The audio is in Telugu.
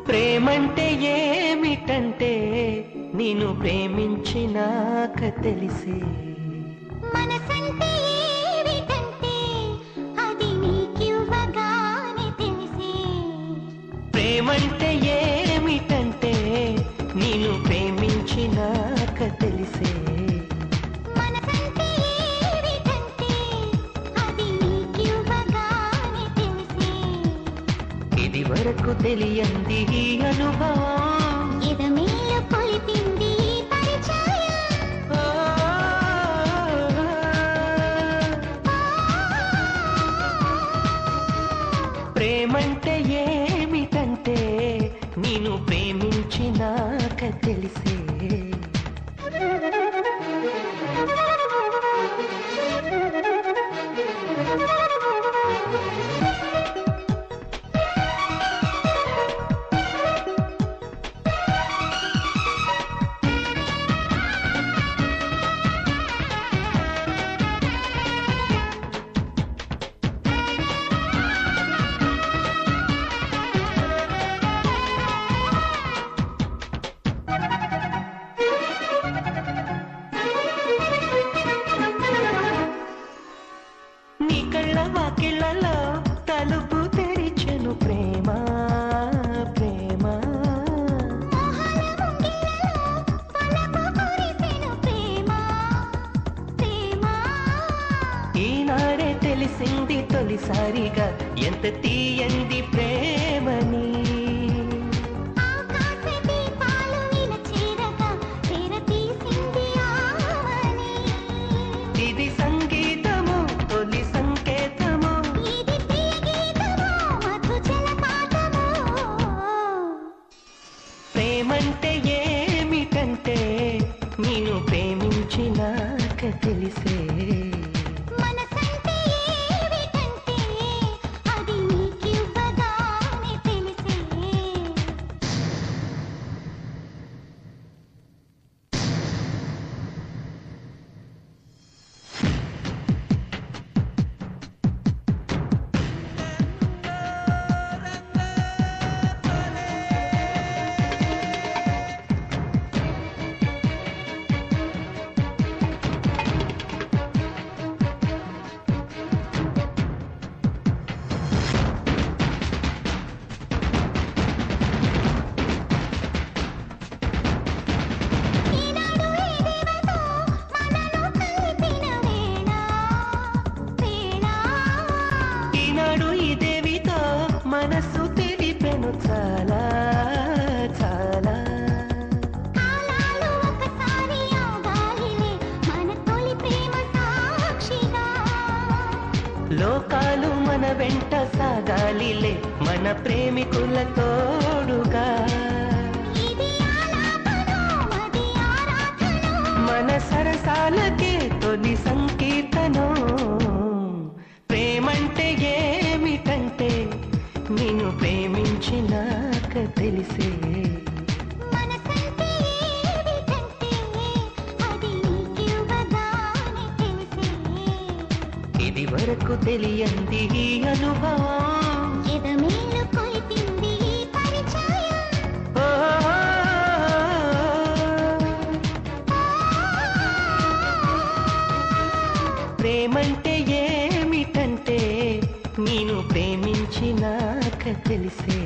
ప్రేమంటే ఏమిటంటే నిన్ను ప్రేమించినాక తెలిసే. మనసంటే ఏమిటంటే అది నీకివ్వగానే తెలిసే. ప్రేమంటే ఏమిటంటే నిన్ను ప్రేమించినాక తెలిసే. మనసంటే ఏమిటంటే అది నీకివ్వగానే తెలిసే. ఇది వరకు తెలియంది ఈ అనుభవం, ఎదమేలు కొలిపింది ఈ పరిచయం. ప్రేమంటే ఏమిటంటే నిన్ను ప్రేమించినాక తెలిసే. నీ కళ్ళ వాకిళ్ళలో తలుపు తెరిచెను ప్రేమ ప్రేమ. మోహన ముంగిళ్ళలో వలపు కురిసెను ప్రేమ ప్రేమ. ఈనాడే తెలిసింది తొలిసారిగా ఎంత తీయంది ప్రేమని. ఆకాశ దీపాలు ఇలా చేరగా తెరతీసింది ఆవని. ఇది సంగీతము తొలి సంకేతము, ఇది ప్రియ గీతము మధు జలపాతము. ప్రేమంటే ఏమిటంటే నిన్ను ప్రేమించినాక తెలిసే. మనసంటే ఏమిటంటే అది నీకివ్వగానే తెలిసే. ఈనాడు ఈ దేవతో మనను కలిపిన వేళ వేళ. ఈనాడు ఈ దేవితో మనసు తెలిపెను చాలా చాలా. కాలాలు ఒకసారి ఆగాలిలే మన తొలి ప్రేమ సాక్షిగా. లోకాలు మన వెంట సాగాలిలే మన ప్రేమికుల తోడుగా. ఇది ఆలాపనో మది ఆరాధనో. మన సరసాలకే తొలి సంకీర్తనం. ప్రేమంటే ఏమిటంటే నిన్ను ప్రేమించినాక తెలిసే. మనసంటే ఏమిటంటే అది నీకివ్వగానే తెలిసే. ఇది వరకు తెలియంది ఈ అనుభవం, ఎదమేలు కొలిపింది ఈ పరిచయం. ఓ, ప్రేమంటే ఏమిటంటే నేను ప్రేమించినాక తెలిసే.